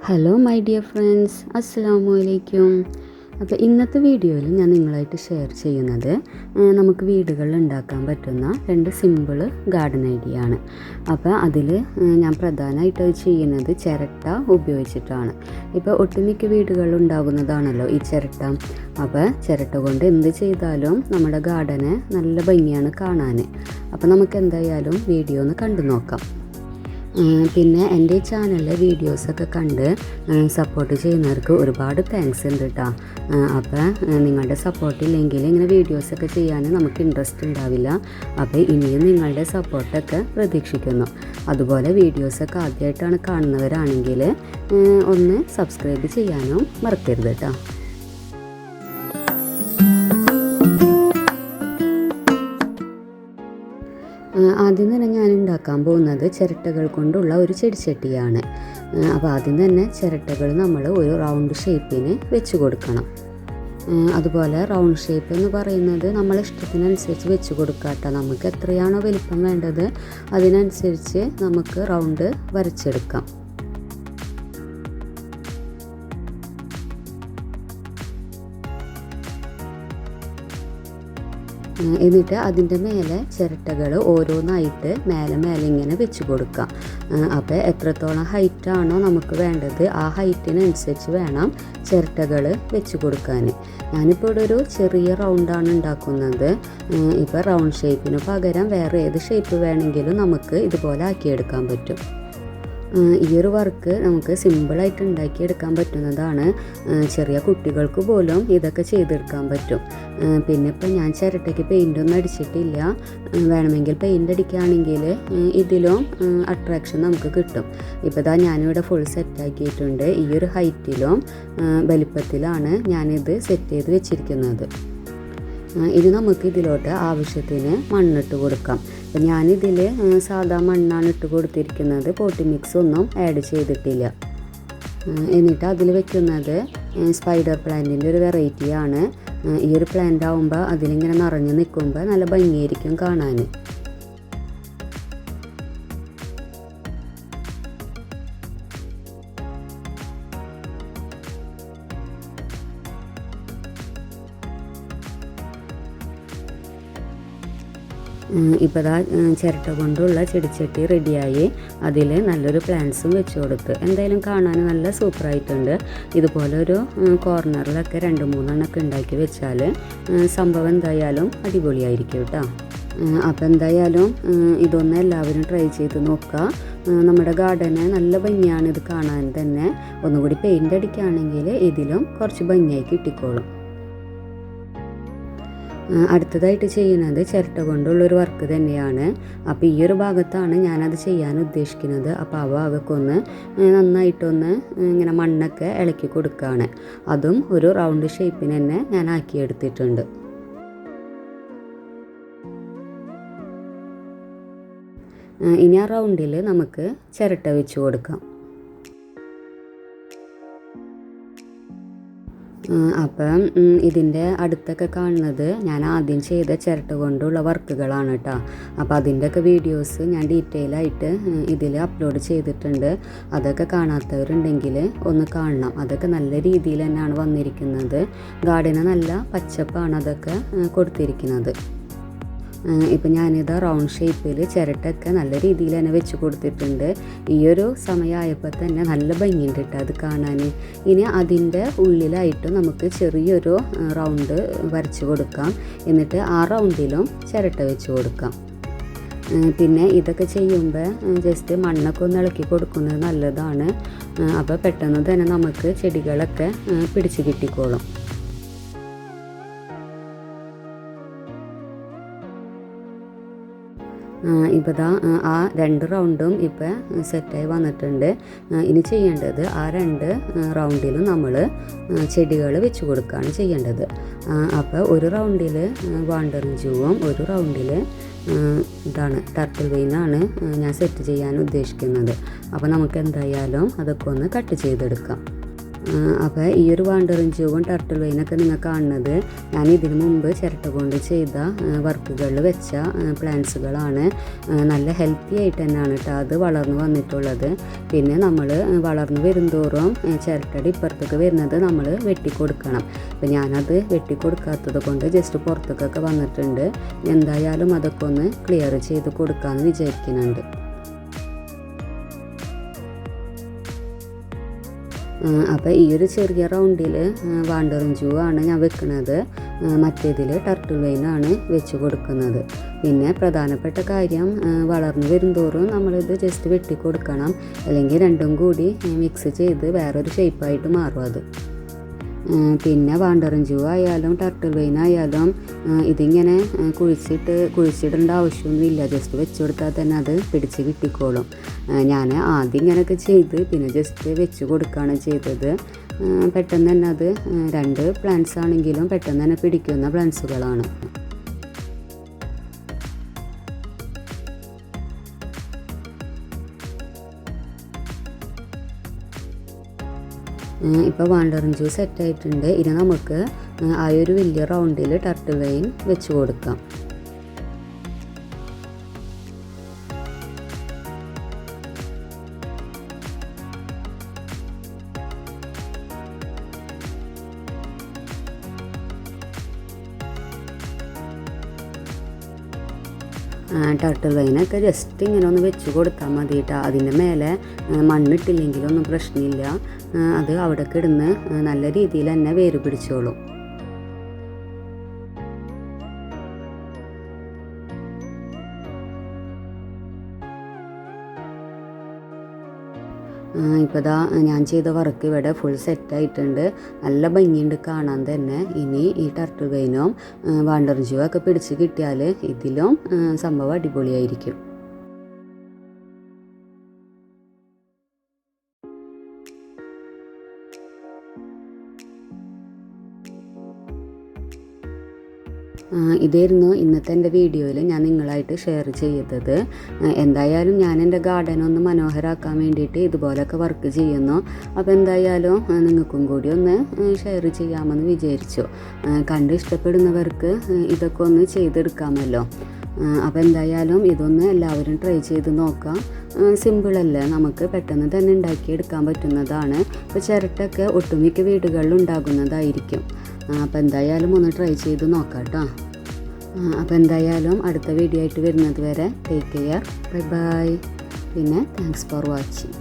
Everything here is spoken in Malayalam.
ഹലോ മൈ ഡിയർ ഫ്രണ്ട്സ്, അസ്സലാമു അലൈക്കും. അപ്പോൾ ഇന്നത്തെ വീഡിയോയിൽ ഞാൻ നിങ്ങളായിട്ട് ഷെയർ ചെയ്യുന്നത് നമുക്ക് വീടുകളിൽ ഉണ്ടാക്കാൻ പറ്റുന്ന 2 സിമ്പിൾ ഗാർഡൻ ഐഡിയ ആണ്. അപ്പോൾ അതിൽ ഞാൻ പ്രധാനമായിട്ട് ചെയ്യുന്നത് ചിരട്ട ഉപയോഗിച്ചിട്ടാണ്. ഇപ്പോൾ ഒട്ടുമിക്ക വീടുകളിൽ ഉണ്ടാകുന്നതാണല്ലോ ഈ ചിരട്ട. അപ്പോൾ ചിരട്ട കൊണ്ട് എന്ത് ചെയ്താലും നമ്മുടെ ഗാർഡന് നല്ല ഭംഗിയാണ് കാണാൻ. അപ്പോൾ നമുക്ക് എന്തായാലും വീഡിയോ ഒന്ന് കണ്ടു നോക്കാം. പിന്നെ എൻ്റെ ചാനലിലെ വീഡിയോസൊക്കെ കണ്ട് സപ്പോർട്ട് ചെയ്യുന്നവർക്ക് ഒരുപാട് താങ്ക്സ് ഉണ്ട് കേട്ടോ. അപ്പോൾ നിങ്ങളുടെ സപ്പോർട്ടില്ലെങ്കിൽ ഇങ്ങനെ വീഡിയോസൊക്കെ ചെയ്യാൻ നമുക്ക് ഇൻട്രസ്റ്റ് ഉണ്ടാവില്ല. അപ്പോൾ ഇനിയും നിങ്ങളുടെ സപ്പോർട്ടൊക്കെ പ്രതീക്ഷിക്കുന്നു. അതുപോലെ വീഡിയോസൊക്കെ ആദ്യമായിട്ടാണ് കാണുന്നവരാണെങ്കിൽ ഒന്ന് സബ്സ്ക്രൈബ് ചെയ്യാനും മറക്കരുത് കേട്ടോ. ആദ്യം തന്നെ ഞാൻ ഉണ്ടാക്കാൻ പോകുന്നത് ചിരട്ടകൾ കൊണ്ടുള്ള ഒരു ചെടിച്ചട്ടിയാണ്. അപ്പോൾ ആദ്യം തന്നെ ചിരട്ടകൾ നമ്മൾ ഒരു റൗണ്ട് ഷേപ്പിന് വെച്ച് കൊടുക്കണം. അതുപോലെ റൗണ്ട് ഷേപ്പ് എന്ന് പറയുന്നത് നമ്മളെ ഇഷ്ടത്തിനനുസരിച്ച് വെച്ച് കൊടുക്കാട്ടോ. നമുക്ക് എത്രയാണോ വലിപ്പം വേണ്ടത് അതിനനുസരിച്ച് നമുക്ക് റൗണ്ട് വരച്ചെടുക്കാം. എന്നിട്ട് അതിൻ്റെ മേലെ ചിരട്ടകൾ ഓരോന്നായിട്ട് മേലെ ഇങ്ങനെ വെച്ച് കൊടുക്കാം. അപ്പോൾ എത്രത്തോളം ഹൈറ്റാണോ നമുക്ക് വേണ്ടത് ആ ഹൈറ്റിനനുസരിച്ച് വേണം ചിരട്ടകൾ വെച്ച് കൊടുക്കാൻ. ഞാനിപ്പോൾ ഇവിടെ ഒരു ചെറിയ റൗണ്ടാണ് ഉണ്ടാക്കുന്നത്. ഇപ്പോൾ റൗണ്ട് ഷേപ്പിന് പകരം വേറെ ഏത് ഷേപ്പ് വേണമെങ്കിലും നമുക്ക് ഇതുപോലെ ആക്കിയെടുക്കാൻ പറ്റും. ഈ ഒരു വർക്ക് നമുക്ക് സിമ്പിളായിട്ട് ഉണ്ടാക്കിയെടുക്കാൻ പറ്റുന്നതാണ്. ചെറിയ കുട്ടികൾക്ക് പോലും ഇതൊക്കെ ചെയ്തെടുക്കാൻ പറ്റും. പിന്നെ ഇപ്പം ഞാൻ ചിരട്ടയ്ക്ക് പെയിൻ്റൊന്നും അടിച്ചിട്ടില്ല. വേണമെങ്കിൽ പെയിൻ്റ് അടിക്കുകയാണെങ്കിൽ ഇതിലും അട്രാക്ഷൻ നമുക്ക് കിട്ടും. ഇപ്പോൾ ഞാനിവിടെ ഫുൾ സെറ്റാക്കിയിട്ടുണ്ട്. ഈ ഒരു ഹൈറ്റിലും വലിപ്പത്തിലാണ് ഞാനിത് സെറ്റ് ചെയ്ത് വെച്ചിരിക്കുന്നത്. ഇനി നമുക്ക് ഇതിലോട്ട് ആവശ്യത്തിന് മണ്ണിട്ട് കൊടുക്കാം. അപ്പം ഞാനിതിൽ സാധാ മണ്ണാണ് ഇട്ട് കൊടുത്തിരിക്കുന്നത്. പോട്ടി മിക്സ് ഒന്നും ആഡ് ചെയ്തിട്ടില്ല. എന്നിട്ട് അതിൽ വെക്കുന്നത് സ്പൈഡർ പ്ലാന്റിൻ്റെ ഒരു വെറൈറ്റിയാണ്. ഈ ഒരു പ്ലാന്റ് ആകുമ്പോൾ അതിലിങ്ങനെ നിറഞ്ഞ് നിൽക്കുമ്പോൾ നല്ല ഭംഗിയായിരിക്കും കാണാൻ. ഇപ്പോൾ ചിരട്ട കൊണ്ടുള്ള ചെടിച്ചട്ടി റെഡിയായി. അതിൽ നല്ലൊരു പ്ലാന്റ്സും വെച്ച് കൊടുത്ത് എന്തായാലും കാണാൻ നല്ല സൂപ്പറായിട്ടുണ്ട്. ഇതുപോലെ ഒരു കോർണറിലൊക്കെ 2-3 എണ്ണമൊക്കെ ഉണ്ടാക്കി വെച്ചാൽ സംഭവം എന്തായാലും അടിപൊളിയായിരിക്കും കേട്ടോ. അപ്പോൾ എന്തായാലും ഇതൊന്ന് എല്ലാവരും ട്രൈ ചെയ്ത് നോക്കുക. നമ്മുടെ ഗാർഡന് നല്ല ഭംഗിയാണ് ഇത് കാണാൻ തന്നെ. ഒന്നുകൂടി പെയിൻ്റ് അടിക്കുകയാണെങ്കിൽ ഇതിലും കുറച്ച് ഭംഗിയായി കിട്ടിക്കോളും. അടുത്തതായിട്ട് ചെയ്യുന്നത് ചിരട്ട കൊണ്ടുള്ളൊരു വർക്ക് തന്നെയാണ്. അപ്പോൾ ഈ ഒരു ഭാഗത്താണ് ഞാനത് ചെയ്യാൻ ഉദ്ദേശിക്കുന്നത്. അപ്പോൾ ആ ഭാഗമൊക്കെ നന്നായിട്ടൊന്ന് ഇങ്ങനെ മണ്ണൊക്കെ ഇളക്കി കൊടുക്കുകയാണ്. അതും ഒരു റൗണ്ട് ഷേപ്പിന് തന്നെ ഞാൻ ആക്കിയെടുത്തിട്ടുണ്ട്. ഇനി ആ റൗണ്ടിൽ നമുക്ക് ചിരട്ട വെച്ച് കൊടുക്കാം. അപ്പം ഇതിൻ്റെ അടുത്തൊക്കെ കാണുന്നത് ഞാൻ ആദ്യം ചെയ്ത ചിരട്ട കൊണ്ടുള്ള വർക്കുകളാണ് കേട്ടോ. അപ്പോൾ അതിൻ്റെയൊക്കെ വീഡിയോസ് ഞാൻ ഡീറ്റെയിൽ ആയിട്ട് ഇതിൽ അപ്ലോഡ് ചെയ്തിട്ടുണ്ട്. അതൊക്കെ കാണാത്തവരുണ്ടെങ്കിൽ ഒന്ന് കാണണം. അതൊക്കെ നല്ല രീതിയിൽ തന്നെയാണ് വന്നിരിക്കുന്നത്. ഗാർഡന് നല്ല പച്ചപ്പാണ് അതൊക്കെ കൊടുത്തിരിക്കുന്നത്. ഇപ്പം ഞാനിത് റൗണ്ട് ഷേപ്പിൽ ചിരട്ടൊക്കെ നല്ല രീതിയിൽ തന്നെ വെച്ച് കൊടുത്തിട്ടുണ്ട്. ഈ ഒരു സമയമായപ്പോൾ തന്നെ നല്ല ഭംഗിയുണ്ട് കേട്ടോ അത് കാണാൻ. ഇനി അതിൻ്റെ ഉള്ളിലായിട്ട് നമുക്ക് ചെറിയൊരു റൗണ്ട് വരച്ച് കൊടുക്കാം. എന്നിട്ട് ആ റൗണ്ടിലും ചിരട്ട വെച്ച് കൊടുക്കാം. പിന്നെ ഇതൊക്കെ ചെയ്യുമ്പോൾ ജസ്റ്റ് മണ്ണൊക്കെ ഒന്ന് ഇളക്കി കൊടുക്കുന്നത് നല്ലതാണ്. അപ്പോൾ പെട്ടെന്ന് തന്നെ നമുക്ക് ചെടികളൊക്കെ പിടിച്ച് കിട്ടിക്കോളും. ഇപ്പോൾ ആ 2 റൗണ്ടും ഇപ്പോൾ സെറ്റായി വന്നിട്ടുണ്ട്. ഇനി ചെയ്യേണ്ടത് ആ 2 റൗണ്ടിലും നമ്മൾ ചെടികൾ വെച്ച് കൊടുക്കുകയാണ് ചെയ്യേണ്ടത്. അപ്പോൾ ഒരു റൗണ്ടിൽ വാണ്ടറിങ് ജൂവും ഒരു റൗണ്ടിൽ ടർട്ടിൽ വെയിനാണ് ഞാൻ സെറ്റ് ചെയ്യാൻ ഉദ്ദേശിക്കുന്നത്. അപ്പോൾ നമുക്ക് എന്തായാലും അതൊക്കെ ഒന്ന് കട്ട് ചെയ്തെടുക്കാം. അപ്പോൾ ഈ ഒരു വാണ്ടറിങ് ട്യൂബും ടർട്ടിൽ വെയിനൊക്കെ നിങ്ങൾ കാണുന്നത് ഞാൻ ഇതിനു മുമ്പ് ചിരട്ട കൊണ്ട് ചെയ്ത വർക്കുകളിൽ വെച്ച പ്ലാന്റ്സുകളാണ്. നല്ല ഹെൽത്തി ആയിട്ട് തന്നെയാണ് കേട്ടോ അത് വളർന്നു വന്നിട്ടുള്ളത്. പിന്നെ നമ്മൾ വളർന്നു വരുന്തോറും ചിരട്ടയുടെ ഇപ്പുറത്തൊക്കെ വരുന്നത് നമ്മൾ വെട്ടിക്കൊടുക്കണം. അപ്പോൾ ഞാനത് വെട്ടിക്കൊടുക്കാത്തത് കൊണ്ട് ജസ്റ്റ് പുറത്തേക്കൊക്കെ വന്നിട്ടുണ്ട്. എന്തായാലും അതൊക്കെ ഒന്ന് ക്ലിയർ ചെയ്ത് കൊടുക്കാമെന്ന് വിചാരിക്കുന്നുണ്ട്. അപ്പോൾ ഈ ഒരു ചെറിയ റൗണ്ടിൽ വാണ്ടറിങ് ജൂ ആണ് ഞാൻ വെക്കുന്നത്. മറ്റേതിൽ ടർട്ടിൽ വെയിനാണ് വെച്ച് കൊടുക്കുന്നത്. പിന്നെ പ്രധാനപ്പെട്ട കാര്യം വളർന്നു വരുന്തോറും നമ്മളിത് ജസ്റ്റ് വെട്ടിക്കൊടുക്കണം. അല്ലെങ്കിൽ രണ്ടും കൂടി മിക്സ് ചെയ്ത് വേറൊരു ഷേപ്പായിട്ട് മാറും അത്. പിന്നെ വാണ്ടറിങ് ജൂ ആയാലും ടർട്ടിൽ വെയിൻ ആയാലും ഇതിങ്ങനെ കുഴിച്ചിടേണ്ട ആവശ്യമൊന്നുമില്ല. ജസ്റ്റ് വെച്ച് കൊടുത്താൽ തന്നെ അത് പിടിച്ച് കിട്ടിക്കോളും. ഞാൻ ആദ്യം ഇങ്ങനെയൊക്കെ ചെയ്ത് പിന്നെ ജസ്റ്റ് വെച്ച് കൊടുക്കുകയാണ് ചെയ്തത്. പെട്ടെന്ന് തന്നെ അത് 2 പ്ലാന്റ്സ് ആണെങ്കിലും പെട്ടെന്ന് തന്നെ പിടിക്കുന്ന പ്ലാന്റ്സുകളാണ്. ഇപ്പോൾ വാണ്ടറിങ് ജൂ സെറ്റായിട്ടുണ്ട്. ഇനി നമുക്ക് ആ ഒരു വലിയ റൗണ്ടിൽ ടർട്ടിൽ വെയിൻ വെച്ച് കൊടുക്കാം. ടർട്ടിൽ വെയിനൊക്കെ ജസ്റ്റ് ഇങ്ങനെ ഒന്ന് വെച്ച് കൊടുത്താൽ മതി കേട്ടോ. അതിൻ്റെ മേലെ മണ്ണിട്ടില്ലെങ്കിലൊന്നും പ്രശ്നമില്ല. അത് അവിടെ കിടന്ന് നല്ല രീതിയിൽ തന്നെ വേര് പിടിച്ചോളും. ഇപ്പോൾ ദാ ഞാൻ ചെയ്ത വർക്ക് ഇവിടെ ഫുൾ സെറ്റായിട്ടുണ്ട്. നല്ല ഭംഗിയുണ്ട് കാണാൻ തന്നെ. ഇനി ഈ ടർട്ടിൽ വെയിനും വാണ്ടറിങ് ജൂ ഒക്കെ പിടിച്ച് കിട്ടിയാൽ ഇതിലും സംഭവം അടിപൊളിയായിരിക്കും. ഇതായിരുന്നു ഇന്നത്തെ എൻ്റെ വീഡിയോയിൽ ഞാൻ നിങ്ങളായിട്ട് ഷെയർ ചെയ്തത്. എന്തായാലും ഞാൻ എൻ്റെ ഗാർഡനൊന്ന് മനോഹരമാക്കാൻ വേണ്ടിയിട്ട് ഇതുപോലെയൊക്കെ വർക്ക് ചെയ്യുന്നു. അപ്പോൾ എന്തായാലും നിങ്ങൾക്കും കൂടി ഒന്ന് ഷെയർ ചെയ്യാമെന്ന് വിചാരിച്ചു. കണ്ട് ഇഷ്ടപ്പെടുന്നവർക്ക് ഇതൊക്കെ ഒന്ന് ചെയ്തെടുക്കാമല്ലോ. അപ്പോൾ എന്തായാലും ഇതൊന്ന് എല്ലാവരും ട്രൈ ചെയ്ത് നോക്കാം. സിമ്പിളല്ലേ, നമുക്ക് പെട്ടെന്ന് തന്നെ ഉണ്ടാക്കിയെടുക്കാൻ പറ്റുന്നതാണ്. ഇപ്പോൾ ചിരട്ടൊക്കെ ഒട്ടുമിക്ക വീടുകളിൽ ഉണ്ടാകുന്നതായിരിക്കും. അപ്പോൾ എന്തായാലും ഒന്ന് ട്രൈ ചെയ്ത് നോക്കാം കേട്ടോ. അപ്പോൾ എന്തായാലും അടുത്ത വീഡിയോ ആയിട്ട് വരുന്നത് വരെ ടേക്ക് കെയർ, ബൈ ബൈ. പിന്നെ താങ്ക്സ് ഫോർ വാച്ചിങ്.